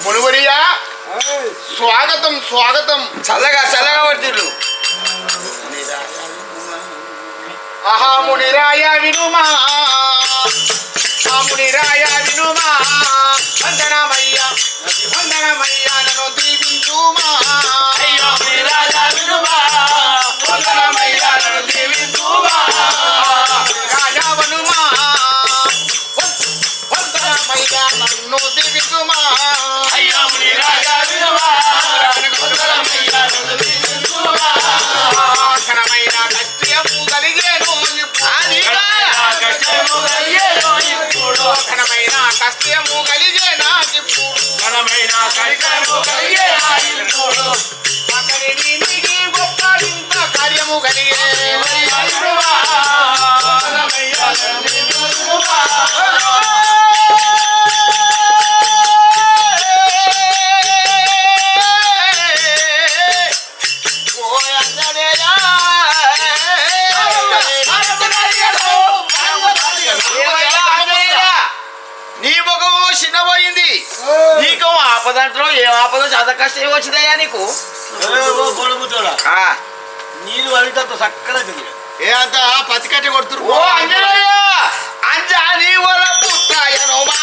మునివరియా స్వాగతం స్వాగతం. చల్లగా చల్లగా పడుతుర్రు. ఆహా మునిరాయ వినుమా, మునిరాయ వినుమా, వందనమయ్యా వందనమయ్యా నన్ను దీవించుమా. అయ్యో మునిరాజ వినుమా, వందనమయ్యా నన్ను దీవించుమా. రాజా వనుమా, వందనమయ్యా నన్ను దీవించుమా. అయ్యో మునిరాజ వినుమా, వందనమయ్యా నన్ను దీవించుమా. ఘనమైన కష్టము కలిగేను కష్టము కలిగేను ఇప్పుడు, ఘనమైన కష్టము కలిగే నాకిప్పుడు, ఘనమైన కష్టము కలిగేనా ఇప్పుడు. అతనిని నీకి గొప్ప ఇంత కార్యము కలిగే. వినుమా, వందనమయ్యా నన్ను దీవించుమా. నీ ముఖము చిన్నపోయింది. నీకు ఆపదంట్లో ఏం ఆపద చద కష్టం ఏం వచ్చిందయ్యా నీకు? నీళ్ళు అడిగితే చక్కగా ఏ అంత పతికట్టి కొడుతురు. ఓ అంజనేయ అంజాని వర పుత్రాయనోమా,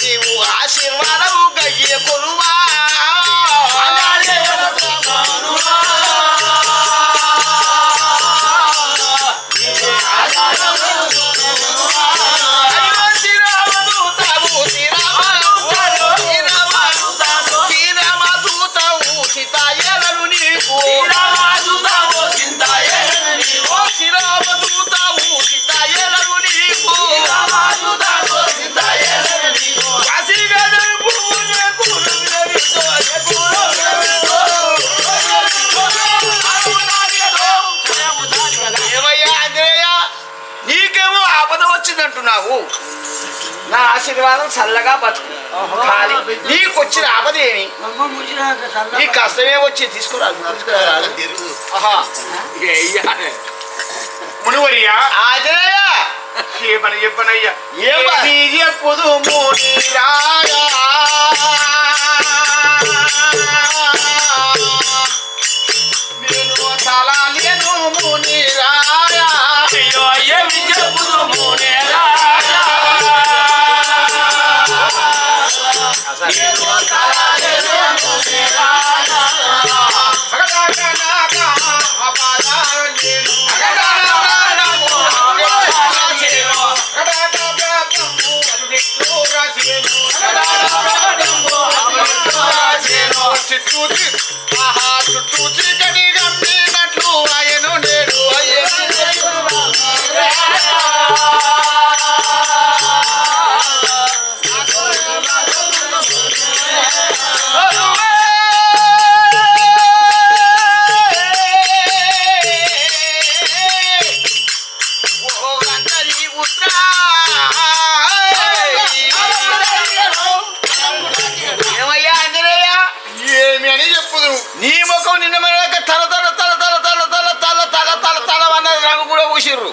నీవు ఆశీర్వాదము గయ్య కొనుమా. నీకేమో ఆపద వచ్చిందంటున్నావు. నా ఆశీర్వాదం చల్లగా బతుకు. కానీ నీకు వచ్చిన ఆపద ఏమి? నీ కష్టమే వచ్చి తీసుకురాదు. మునివరియా ఆంజనేయ ఏమని చెప్పనయ్యా? ఏమని చెప్పుదు మునిరాయా, నేను చాలా లేను మునిరాయా. అయ్యో ఏమి చెప్పుదు మునిరాయా, నేను చాలా లేను మునిరాయా. చుట్టూ చీకటి గమ్మినట్లు ఆయను నేడు ఏమి అని చెప్పుదు. నీ ముఖం నిన్న మనక తల తల తల తల తల తల తల తల తల తల అన్న రంగు కూడా పూసిర్రు.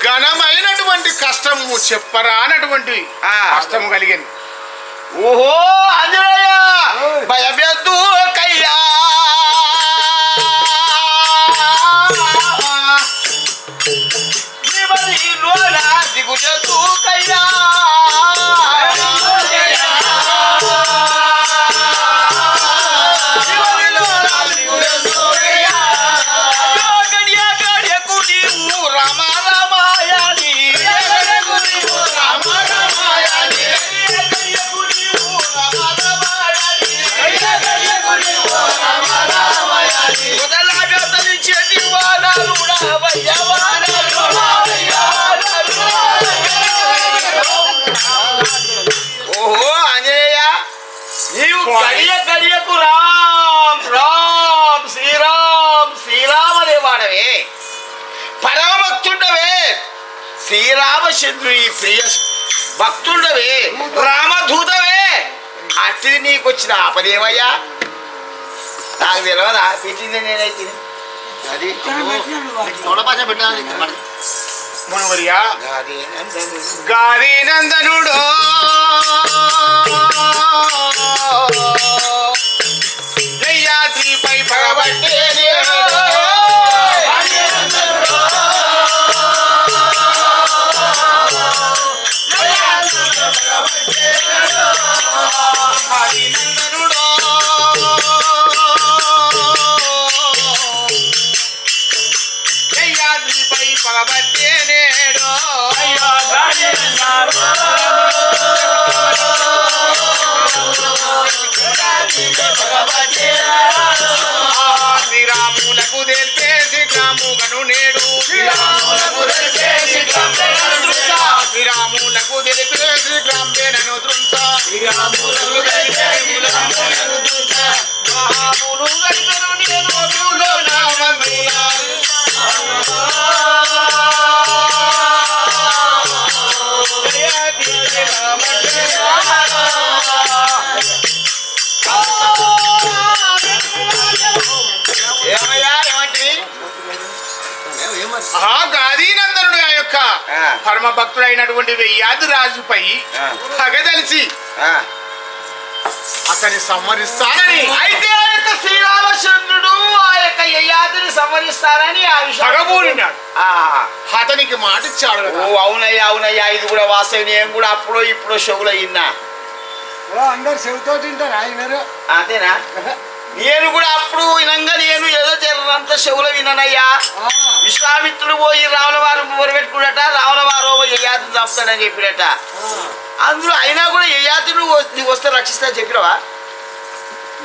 ఘనమైనటువంటి కష్టము చెప్పరానటువంటి కష్టము కలిగింది. ఓహో అంజనేయ భయపెద్దు కయ్యా, దిగుజు కయ్యా, ఓహో ఆంజనేయ నీవు గడియ గడియకు రామ్ రామ్ శ్రీరామ్ శ్రీరామ్ అనేవాడవే, పరమభక్తుండవే, శ్రీరామచంద్రుని ప్రియ భక్తుండవే, రామదూతవే. అట్టి నీకు వచ్చిన ఆపదేమయ్యా? నాకు తెలియదా? పెట్టింది నేనైతే అది తొడపాచ పెట్టాలి. మునువర్యా గారి నందనుడో జయాద్రిపై పగబట్టే జయాద్రిపై పగబట్టే నేడో శ్రీరాములకు తెలిపే శ్రీరాముగను నేడు శ్రీరాములకు తెలిపే శ్రీరాముగను దృంత మహాములు గడిగను నేను గాదీనందనుడు ఆ యొక్క పరమ భక్తుడైనటువంటి వెయ్యాది రాజుపై పగదలిచి అతని సంహరిస్తానని అయితే ఆ యొక్క శ్రీరామచంద్రుడు ఆ యొక్క యయాతిని సంహరిస్తారని ఆ పగబూరినాడు. ఆ అతనికి మాట ఇచ్చాడు కదా. ఓ అవునయ్యా అవునయ్యా, ఇది కూడా వాస్తవం. నేను కూడా అప్పుడో ఇప్పుడు షోగులో విన్నా. అందరు చెవితో తింటారు ఆయన అంతేనా? నేను కూడా అప్పుడు వినంగా నేను ఏదో జరంత చెవులో విన్నానయ్యా. విశ్వామిత్రుడు పోయి రావుల వారు మొరబెట్టుకున్నట, రావుల వారు యయాతిని చంపుతాడని చెప్పినట. అందులో అయినా కూడా యయాతిని నీకు వస్తే రక్షిస్తా చెప్పినవా?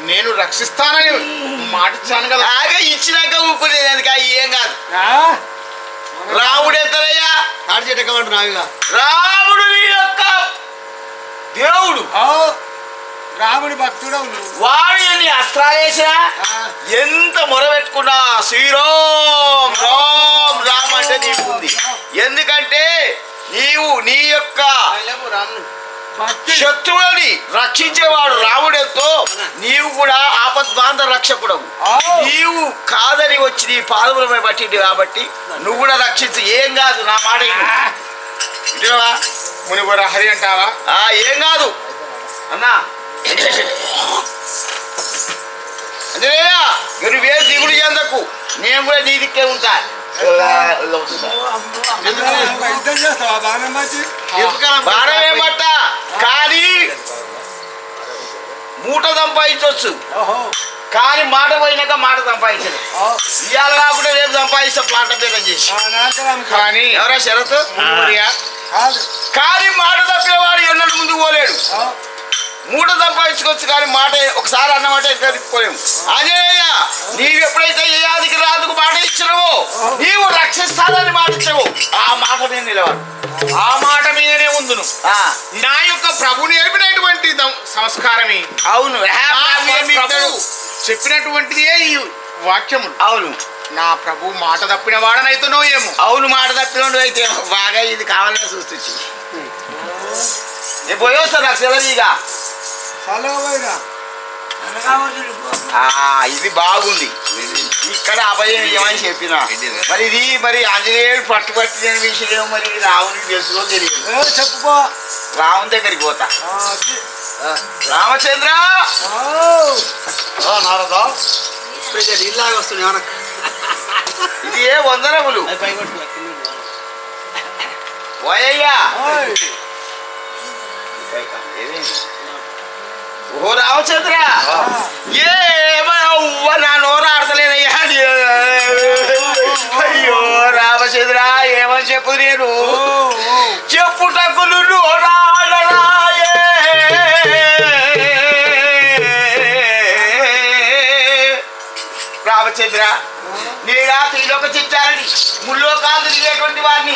నేను రక్షిస్తానని మాట ఇచ్చాను కదా. అలాగే ఇచ్చినాక ఊపుకునేదానికి ఏం కాదు. రాముడు ఎంతనయ్యా? రాముడు నీ యొక్క దేవుడు. రాముడి భక్తుడు వాడు ఎన్ని అస్త్రాలు వేసినా ఎంత మొరబెట్టుకున్నా శ్రీరామ్ రామ్ రామ్ అంటే నీకు ఉంది. ఎందుకంటే నీవు నీ యొక్క శత్రువులని రక్షించేవాడు రాముడెంతో నీవు కూడా ఆపద్బాంధ రక్షకుడవు. నీవు కాదని వచ్చి నీ పాదములపై పట్టింది కాబట్టి నువ్వు కూడా రక్షించు. ఏం కాదు, నా మాట వింటున్నావా? మునివర హరి అంటావా? ఏం కాదు అన్నా. అంతేనా? నువ్వేం దిగులు చెందకు, నేను కూడా నీ దిక్కే ఉంటా. బాణం ఏమట్ట కానీ మూట సంపాదించవచ్చు, కానీ మాట పోయినాక మాట సంపాదించదు. ఇవాళ కాకుండా రేపు సంపాదిస్తా ప్లాంట పేదం చేసి. కానీ ఎవరా షరతు? కానీ మాట తప్పిన వాడు ఎన్నడూ ముందుకు పోలేడు. మూట సంపాదించుకోవచ్చు కానీ మాట ఒకసారి అన్నమాట ఎక్కడ తిప్పుకోలేము. అజేయ నీవు ఎప్పుడైతే యయాదికి రాజుకు మాట ఇచ్చినవో నీవు రక్షిస్తానని మాట ఇచ్చావు, ఆ మాట మీద నిలవాలి. ఆ మాట మీదనే ఉందును. నా యొక్క ప్రభు నేర్పినటువంటి సంస్కారమే. అవును, చెప్పినటువంటిదే ఈ వాక్యము. అవును, నా ప్రభు మాట తప్పిన వాడనైతునో ఏమో. అవును, మాట తప్పిన అయితే బాగా ఇది కావాలని చూస్తుంది. నేను పోయొస్తా, నాకు సెలవుగా. ఇది బాగుంది. ఇక్కడ అభయం ఏమని చెప్పిన మరి ఇది మరి ఆంజనేయుడు పట్టుబట్టిన విషయం మరి రావునికి తెలుసులో తెలియదు. చెప్పుకో. రావణ్ దగ్గరికి పోతా. రామచంద్ర ఇలాగ వస్తున్నాయి. ఇది ఏ వందనములు పోయ్యా. ఓ రామచంద్ర, ఏమవ్వ నా నోరు ఆడతలేదయ్యా. అయ్యో రామచంద్ర, ఏమని చెప్పు నేను చెప్పుటకు నోరాడరాయే. రామచంద్ర, నేనా త్రిలోక చిత్తారని ముల్లోకాలు తిరిగేటువంటి వాడిని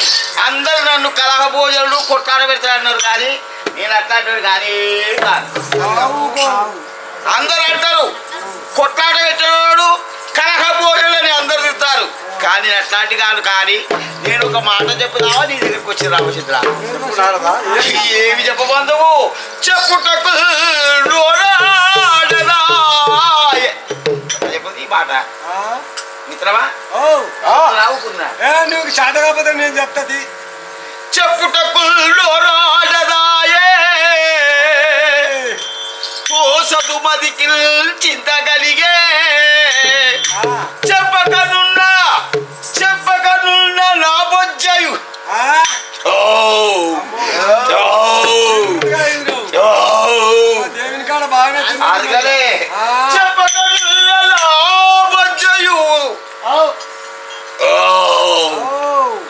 అందరూ నన్ను కలహభోజనులు కొట్టాడ పెడతారన్నారు, కానీ నేను అట్లాంటి కానీ కాదు. అందరూ అంటారు కొట్లాట పెట్టేవాడు కలహభోజనులు అని అందరు తిడతారు, కానీ నేను అట్లాంటి కాదు. కానీ నేను ఒక మాట చెప్పుదావా నీ దగ్గరికి వచ్చి రామచంద్ర. ఏమి చెప్పబంధువు చెప్పుటకు ఈ మాట మిత్రమా ఓ నవ్వుకున్నా నువ్వు చేత కాకపోతే నేను చెప్తాది చెప్పుటకుల్లో రాజదాయే కోసదు మదికి చింత కలిగే చెప్పకనున్న నా బొజ్జయు దేవుని కాడ బాగానే అరగలే చెప్పకనున్న నా బొజ్జయు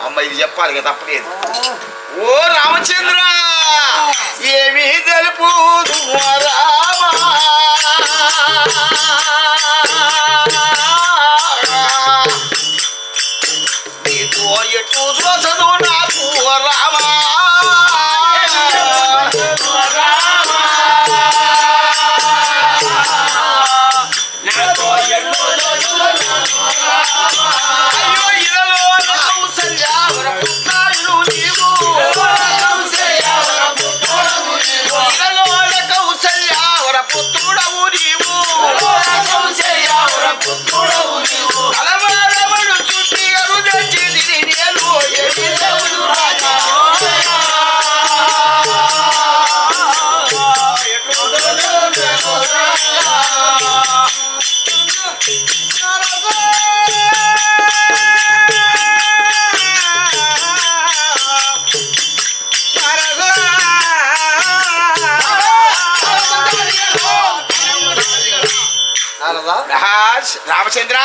అమ్మ ఇది చెప్పాలి కదా తప్పలేదు ఓ రామచంద్ర ఏమీ తెలుపు రామా నీతో ఎటు దోసను నాకు రామా అయ్యో ఇలలో కౌసల్యావర పుత్రుడు నీవు ఇలలో కౌసల్యావర పుత్రుడవు నీవు అలవారవడు చుట్టి అరుదచ్చిది నేను ఎడిదవుడు రాజా రామచంద్ర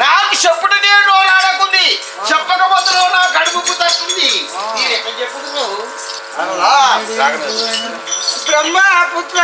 నాకు చెప్పుడునే నోరాడకుంది చెప్పకపోతే నా కడుపు తక్కుంది నేను ఎక్కడ చెప్పుతున్నావు బ్రహ్మపుత్ర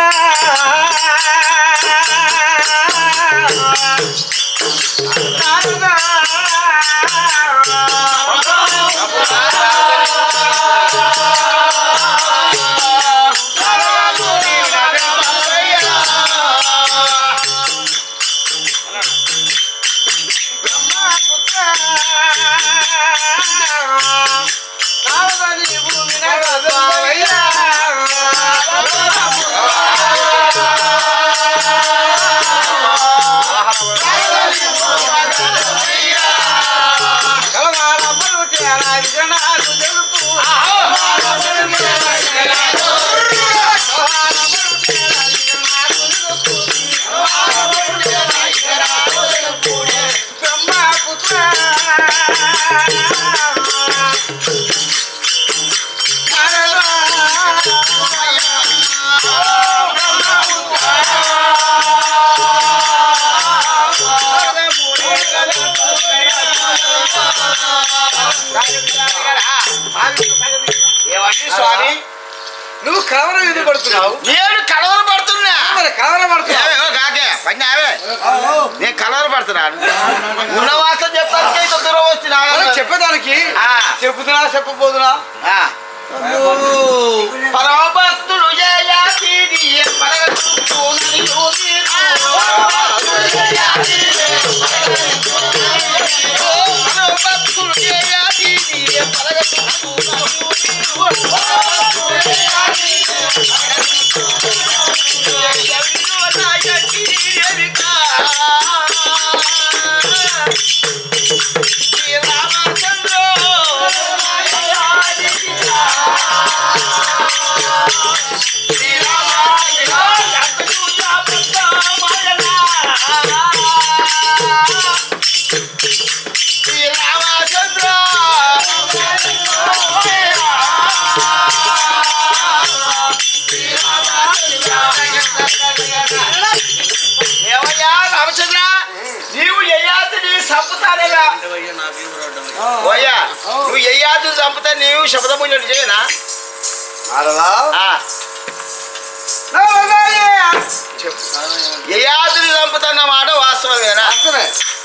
స్వామి నువ్వు కలవరం ఎందుకు పడుతున్నావు నేను కలవర పడుతున్నా కలవరం పడుతున్నావు కాకే పన్నావే నేను కలవర పడుతున్నాను ఉన్న వాస్తవం చెప్తానికి దూరం వస్తున్నా చెప్పేదానికి ఆ. చెప్పుతున్నా చెప్పబోతున్నా పరమభక్తుడు ఏమయ్యా రామచంద్ర నీవు ఎయ్యాదు నీ సంపుతానేగా ఓయ్యా నువ్వు ఎయ్యాదు చంపుతా నీవు శబ్దములు చేయనా ఎయ్యాదుని చంపుతున్న మాట వాస్తవమేనా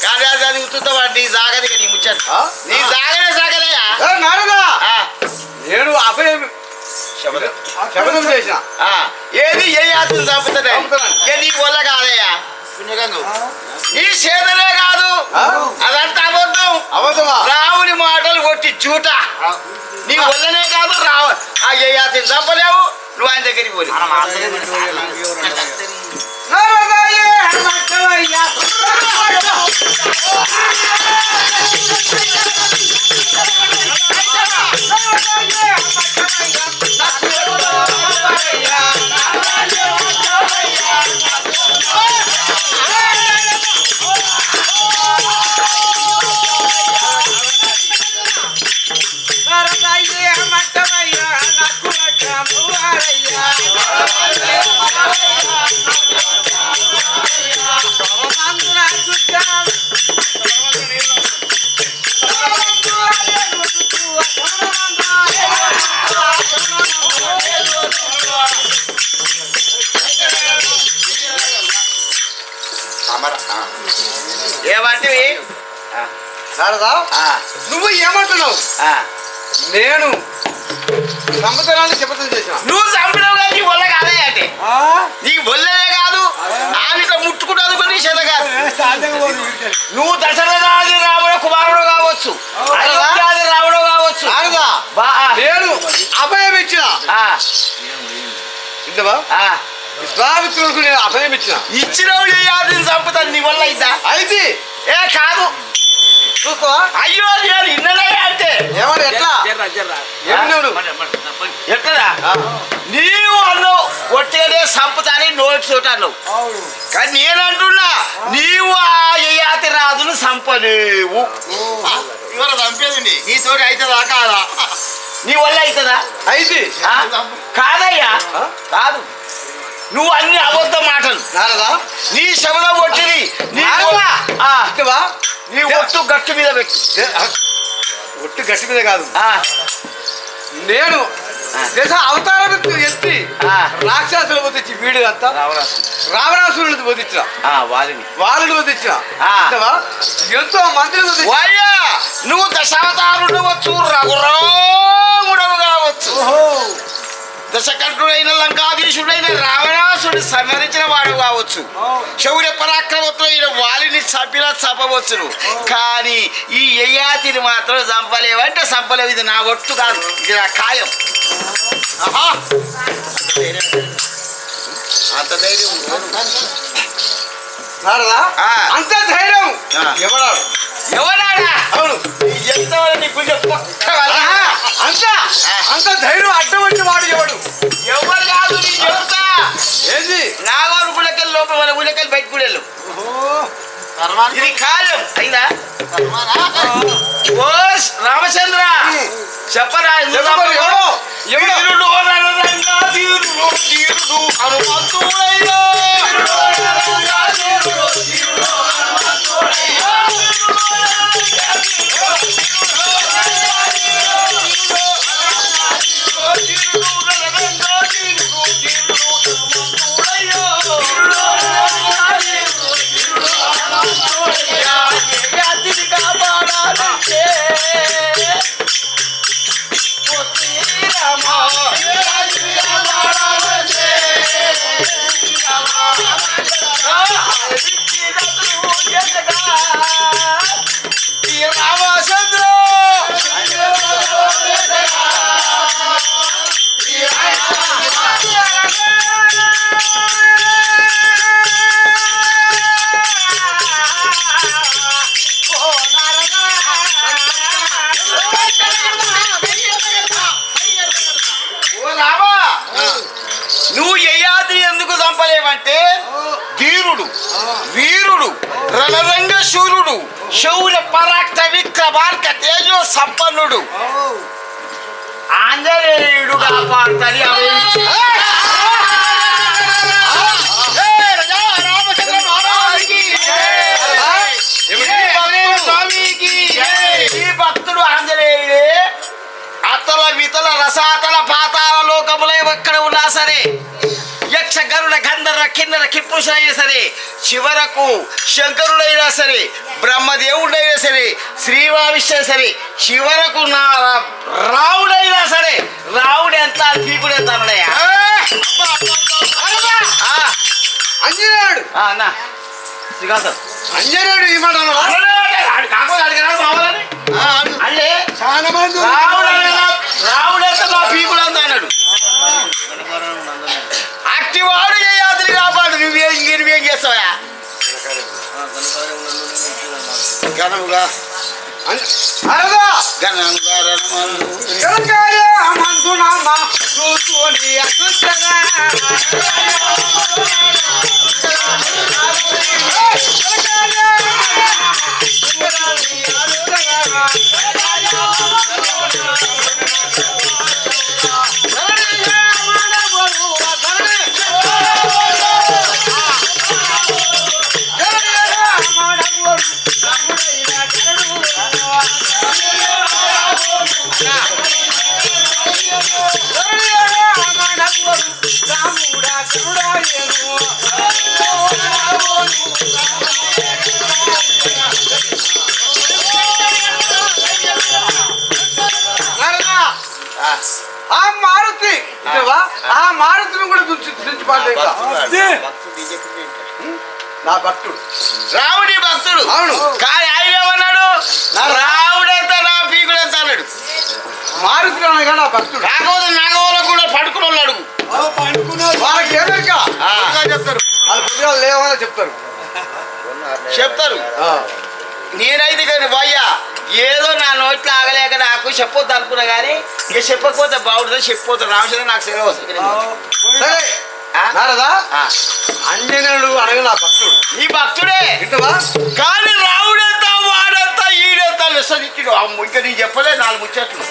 కానీ అది ఉత్తుతా నీ సాగది నీ ముచ్చట నీ సాగనే సాగలేయా నేను అభయం శబ్దం చేసిన ఏది ఎయ్యాదుని చంపుతున్నాయి నీ వల్ల కాదయ్యా నీ చేతనే కాదు అదంతా అబద్ధం రావుని మాటలు కొట్టి జూట నీ వల్లనే కాదు రావు ఆ ఎయ్యాదుని చంపలేవు నువ్వు ఆయన దగ్గరికి పోయి ఏమంటివి నారదా నువ్వు ఏమంటున్నావు? నేను సంవత్సరాన్ని శపథం చేసిన. నువ్వు చంపినావు కానీ నీ వల్ల కాదే అంటే నీ వల్లనే కాదు ఆమెతో ముట్టుకుంటుంది కొన్ని చేత కాదు. నువ్వు దశరథాది రావణ కుమారుడు కావచ్చు, అయోధ్యాది రావణ కావచ్చు. నేను అభయం ఇచ్చిన ఇంతవా విశ్వామిత్రుడికి నేను అభయం ఇచ్చినావు యయాతిని చంపుతాను నీ వల్ల అయితా అయితే ఏ కాదు చూస్తావా? అయ్యో నేను ఇన్నలే అంటే ఏమన్నా ఎట్లా ఎట్లా నీవు అన్నావు ఒట్టేనే చంపుతాని నోటి చోట అన్నావు. కానీ నేనంటున్నా నీవు ఆ యయాతి రాజును చంపలేవు. ఇవాళ చంపేదండి నీతోటి అవుతుందా కాదా? నీ వల్ల అవుతుందా? అయితే కాదయ్యా కాదు. నువ్వు అన్ని అబద్ధ మాటలు. నీ శబదం కొట్టింది నీ ఒట్టు గట్టు మీద పెట్టు. ఒట్టు గట్టి మీద కాదు, నేను దేశ అవతారం ఎత్తి రాక్షసులు పోతిచ్చి వీడు అంతా రావణాసురుని పోతిచ్చిన, వాళ్ళని పోతిచ్చిన ఎంతో మంత్రి. నువ్వు దశావతారుడు వచ్చు, రఘురాముడవు కావచ్చు, దశకంఠుడైన లంకాధీశుడైన రావణాసుడు సంహరించిన వాడు కావచ్చు, శౌర్య పరాక్రమత్తుడైన వాలిని చంపినా చంపవచ్చును. కానీ ఈ యయాతిని మాత్రం చంపలేవంటే చంపలేవు. ఇది నా ఒట్టు కాదు, ఇది నా ఖాయం. అంత ధైర్యం అంత ధైర్యం ఎవడాడు? ఎవడాడా? అవును, అంత ధైర్యం అడ్డం వచ్చి వాడు ఎవడు? ఎవరు కాదు నీ చెబుతా. ఏంది? నాగోరు గుళ్ళకెళ్ళి లోపల మన గుళ్ళకెళ్ళి బయట గుడెళ్ళు. ఇది కాలం అయిందా? ఓ రామచంద్ర చెప్పరా? హనుమంతుడయ్యో నువ్వు యయాతిని ఎందుకు చంపలేవంటే ధీరుడు, వీరుడు, రణరంగ శూరుడు, శౌర్య పరాక్ర విక్రమార్క తేజో సంపన్నుడు ఆంజనేయుడు కాపాడుతాడు. ఈ భక్తుడు ఆంజనేయుడే అతల వితల రసాతల పాతాల లోకములో ఎక్కడ ఉన్నా సరే, యక్ష గరుడ గంధర్వ కిన్నర కిప్పుషుడైనా సరే, చివరకు శంకరుడైనా సరే, బ్రహ్మదేవుడైనా సరే, శ్రీవావిష్ణ సరే, చివరకు నా రావుడైనా సరే, రావుడు ఎంత పీకుడు ఎంత అన్నాడయ్యా. అంజనేయుడు అన్నా శ్రీకాంతం అంజనేయుడు ఈ మాట అంటే రావుడంతా నా పీకుడు అంత అన్నాడు. అట్టివాడు యయాతిని కాపాడు. నువ్వేం చేస్తావా? గణముగా నారదా గణముగారణమందు జలకార్య మంతునామా చూసుని అసృష్టగా ఆ మారుతి ఇదేవా ఆ మారుతిని కూడా దుర్చిపాడు నా భక్తుడు రావుడి భక్తుడు అవును. కానీ ఆయన ఏమన్నాడు రావుడెంత నా పీకుడెంత అన్నాడు. మారుతి అనగా నా భక్తుడు కాకపోతే నాగవలో కూడా పడుకుని ఉన్నాడు. వాళ్ళకి ఏదరిక చెప్తారు వాళ్ళు పొద్దుగా లేవని చెప్తారు చెప్తారు ఆ. నేనైతే కానీ భయ్యా ఏదో నా నోట్లో ఆగలేక నాకు చెప్పొద్దు అనుకున్నా కానీ ఇక చెప్పకపోతే బాగుంటుంది చెప్పిపోతే రామచంద్ర నాకు సెలవు వస్తుంది. సరే ఆ? నారదా ఆ. అంజనేయుడు అనగా నా భక్తుడు నీ భక్తుడే వింటవా కానీ రావుడెంత వాడెంత ఈడెంత లెస్సనిచ్చుడు. అమ్మ ఇంకా నేను చెప్పలే 4 ముచ్చట్లు.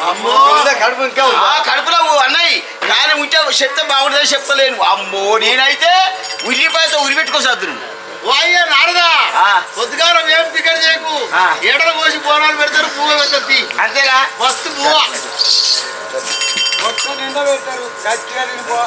కడుపు ఇంకా ఉందా? ఆ కడుపులో అన్నయ్య కానీ చెప్తే బాగుంటుందని చెప్పలేను. అమ్మో నేనైతే ఉల్లిపాయతో ఉరి పెట్టుకోసద్దును. వాయ్య నారదా ఆ. పొద్దుగారం ఏం టికెట్ చేయకు ఆ. ఎడల పోసి బోనాలు పెడతారు పువ్వు పెడతారు అంతేనా మస్తు పువ్వ మొత్తం నిండా పెట్టారు గట్టిగా నింపో